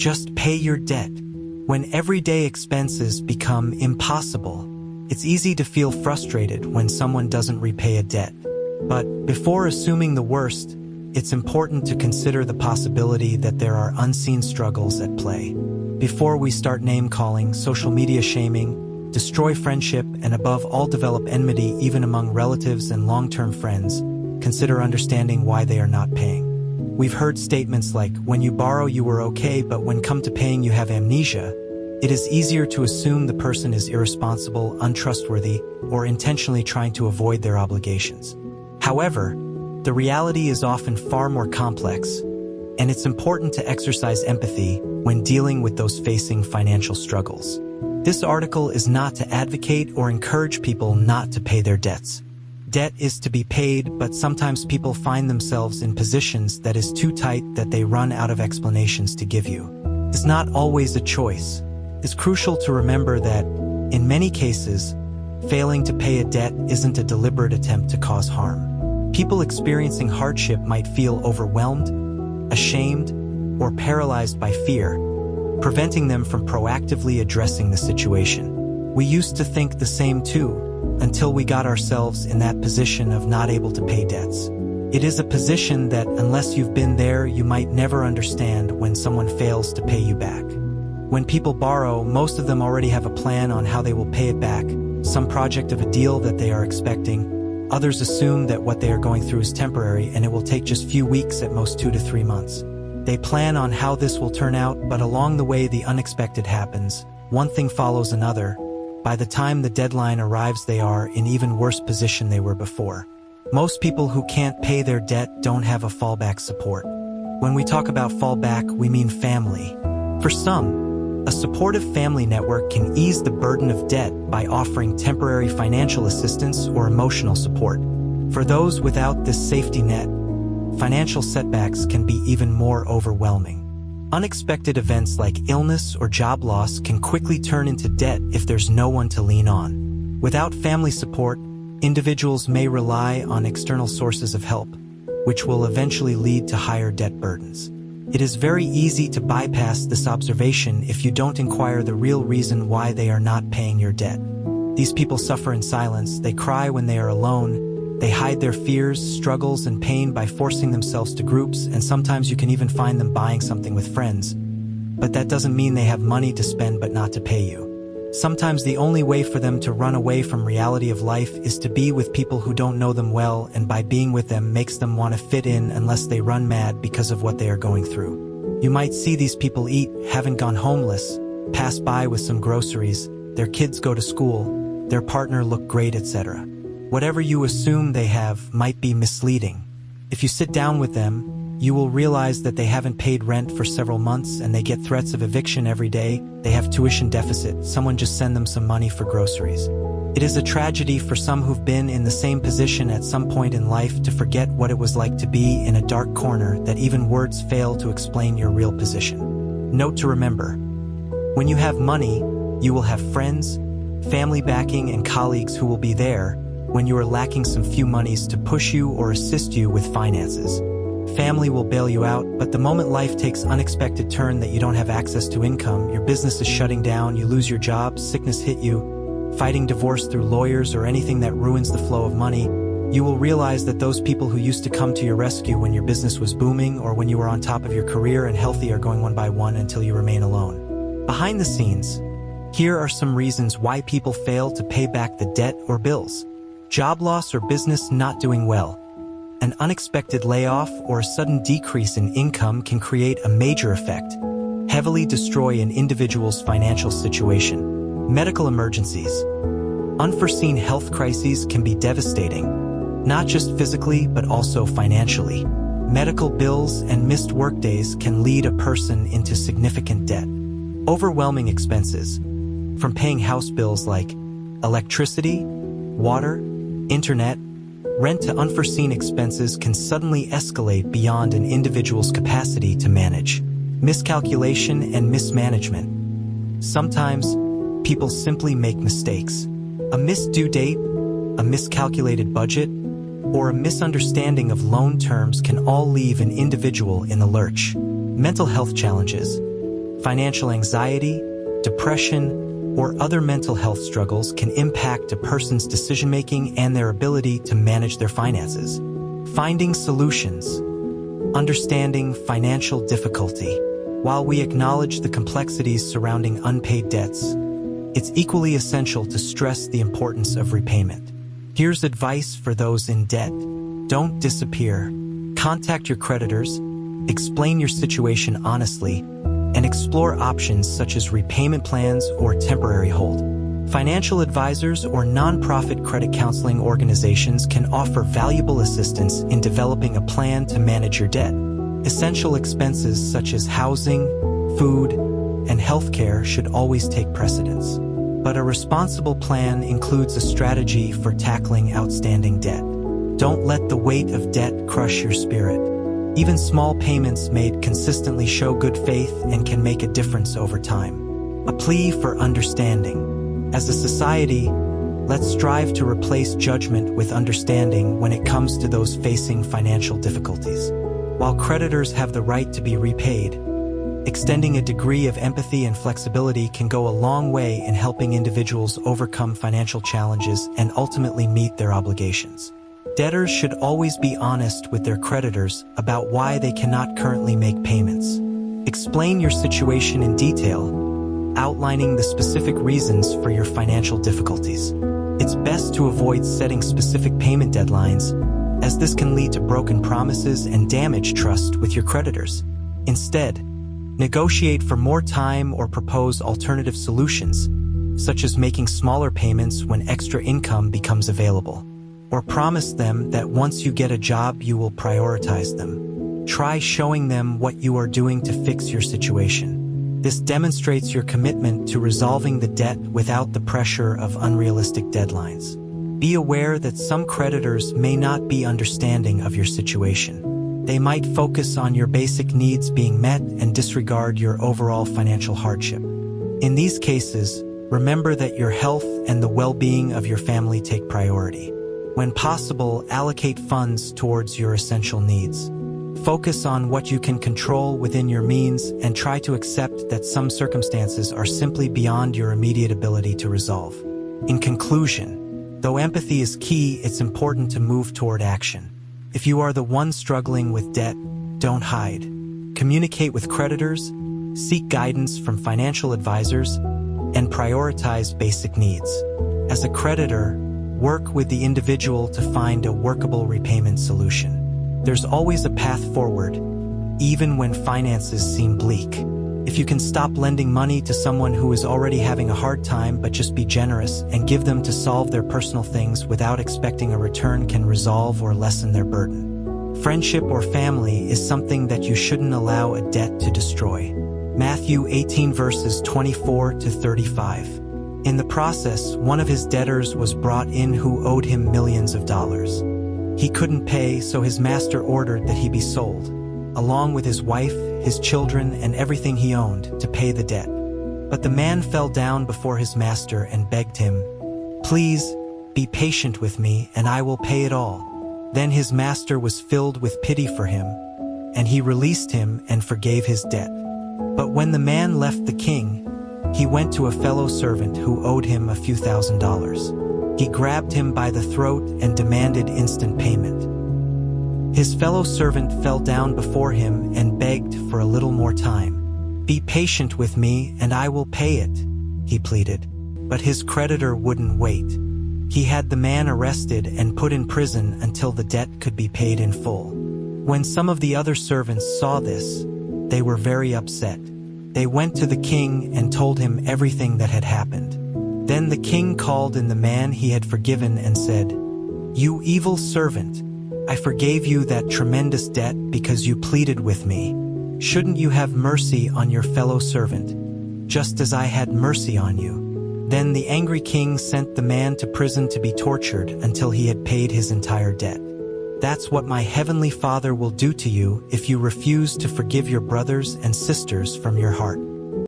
Just pay your debt. When everyday expenses become impossible, it's easy to feel frustrated when someone doesn't repay a debt. But before assuming the worst, it's important to consider the possibility that there are unseen struggles at play. Before we start name-calling, social media shaming, destroy friendship, and above all develop enmity even among relatives and long-term friends, consider understanding why they are not paying. We've heard statements like, when you borrow you were okay, but when come to paying you have amnesia. It is easier to assume the person is irresponsible, untrustworthy, or intentionally trying to avoid their obligations. However, the reality is often far more complex, and it's important to exercise empathy when dealing with those facing financial struggles. This article is not to advocate or encourage people not to pay their debts. Debt is to be paid, but sometimes people find themselves in positions that is too tight that they run out of explanations to give you. It's not always a choice. It's crucial to remember that, in many cases, failing to pay a debt isn't a deliberate attempt to cause harm. People experiencing hardship might feel overwhelmed, ashamed, or paralyzed by fear, preventing them from proactively addressing the situation. We used to think the same too, until we got ourselves in that position of not able to pay debts. It is a position that, unless you've been there, you might never understand when someone fails to pay you back. When people borrow, most of them already have a plan on how they will pay it back, some project of a deal that they are expecting. Others assume that what they are going through is temporary and it will take just few weeks, at most 2 to 3 months. They plan on how this will turn out, but along the way the unexpected happens. One thing follows another. By the time the deadline arrives, they are in even worse position they were before. Most people who can't pay their debt don't have a fallback support. When we talk about fallback, we mean family. For some, a supportive family network can ease the burden of debt by offering temporary financial assistance or emotional support. For those without this safety net, financial setbacks can be even more overwhelming. Unexpected events like illness or job loss can quickly turn into debt if there's no one to lean on. Without family support, individuals may rely on external sources of help, which will eventually lead to higher debt burdens. It is very easy to bypass this observation if you don't inquire the real reason why they are not paying your debt. These people suffer in silence, they cry when they are alone, they hide their fears, struggles, and pain by forcing themselves to groups, and sometimes you can even find them buying something with friends. But that doesn't mean they have money to spend but not to pay you. Sometimes the only way for them to run away from reality of life is to be with people who don't know them well, and by being with them makes them want to fit in unless they run mad because of what they are going through. You might see these people eat, haven't gone homeless, pass by with some groceries, their kids go to school, their partner look great, etc. Whatever you assume they have might be misleading. If you sit down with them, you will realize that they haven't paid rent for several months and they get threats of eviction every day. They have tuition deficit, someone just send them some money for groceries. It is a tragedy for some who've been in the same position at some point in life to forget what it was like to be in a dark corner, that even words fail to explain your real position. Note to remember: when you have money, you will have friends, family backing, and colleagues who will be there when you are lacking some few monies to push you or assist you with finances. Family will bail you out, but the moment life takes unexpected turn that you don't have access to income, your business is shutting down, you lose your job, sickness hit you, fighting divorce through lawyers, or anything that ruins the flow of money, you will realize that those people who used to come to your rescue when your business was booming or when you were on top of your career and healthy are going one by one until you remain alone. Behind the scenes, here are some reasons why people fail to pay back the debt or bills. Job loss or business not doing well. An unexpected layoff or a sudden decrease in income can create a major effect, heavily destroy an individual's financial situation. Medical emergencies. Unforeseen health crises can be devastating, not just physically but also financially. Medical bills and missed workdays can lead a person into significant debt. Overwhelming expenses, from paying house bills like electricity, water, internet, rent to unforeseen expenses can suddenly escalate beyond an individual's capacity to manage. Miscalculation and mismanagement. Sometimes, people simply make mistakes. A missed due date, a miscalculated budget, or a misunderstanding of loan terms can all leave an individual in the lurch. Mental health challenges. Financial anxiety, depression, or other mental health struggles can impact a person's decision-making and their ability to manage their finances. Finding solutions. Understanding financial difficulty. While we acknowledge the complexities surrounding unpaid debts, it's equally essential to stress the importance of repayment. Here's advice for those in debt. Don't disappear. Contact your creditors, explain your situation honestly, and explore options such as repayment plans or temporary hold. Financial advisors or nonprofit credit counseling organizations can offer valuable assistance in developing a plan to manage your debt. Essential expenses such as housing, food, and healthcare should always take precedence. But a responsible plan includes a strategy for tackling outstanding debt. Don't let the weight of debt crush your spirit. Even small payments made consistently show good faith and can make a difference over time. A plea for understanding. As a society, let's strive to replace judgment with understanding when it comes to those facing financial difficulties. While creditors have the right to be repaid, extending a degree of empathy and flexibility can go a long way in helping individuals overcome financial challenges and ultimately meet their obligations. Debtors should always be honest with their creditors about why they cannot currently make payments. Explain your situation in detail, outlining the specific reasons for your financial difficulties. It's best to avoid setting specific payment deadlines, as this can lead to broken promises and damage trust with your creditors. Instead, negotiate for more time or propose alternative solutions, such as making smaller payments when extra income becomes available. Or promise them that once you get a job, you will prioritize them. Try showing them what you are doing to fix your situation. This demonstrates your commitment to resolving the debt without the pressure of unrealistic deadlines. Be aware that some creditors may not be understanding of your situation. They might focus on your basic needs being met and disregard your overall financial hardship. In these cases, remember that your health and the well-being of your family take priority. When possible, allocate funds towards your essential needs. Focus on what you can control within your means and try to accept that some circumstances are simply beyond your immediate ability to resolve. In conclusion, though empathy is key, it's important to move toward action. If you are the one struggling with debt, don't hide. Communicate with creditors, seek guidance from financial advisors, and prioritize basic needs. As a creditor, work with the individual to find a workable repayment solution. There's always a path forward, even when finances seem bleak. If you can stop lending money to someone who is already having a hard time, but just be generous and give them to solve their personal things without expecting a return, can resolve or lessen their burden. Friendship or family is something that you shouldn't allow a debt to destroy. Matthew 18 verses 24 to 35. In the process, one of his debtors was brought in who owed him millions of dollars. He couldn't pay, so his master ordered that he be sold, along with his wife, his children, and everything he owned, to pay the debt. But the man fell down before his master and begged him, "Please, be patient with me, and I will pay it all." Then his master was filled with pity for him, and he released him and forgave his debt. But when the man left the king, he went to a fellow servant who owed him a few $1,000s. He grabbed him by the throat and demanded instant payment. His fellow servant fell down before him and begged for a little more time. "Be patient with me and I will pay it," he pleaded. But his creditor wouldn't wait. He had the man arrested and put in prison until the debt could be paid in full. When some of the other servants saw this, they were very upset. They went to the king and told him everything that had happened. Then the king called in the man he had forgiven and said, "You evil servant, I forgave you that tremendous debt because you pleaded with me. Shouldn't you have mercy on your fellow servant, just as I had mercy on you?" Then the angry king sent the man to prison to be tortured until he had paid his entire debt. That's what my heavenly Father will do to you if you refuse to forgive your brothers and sisters from your heart.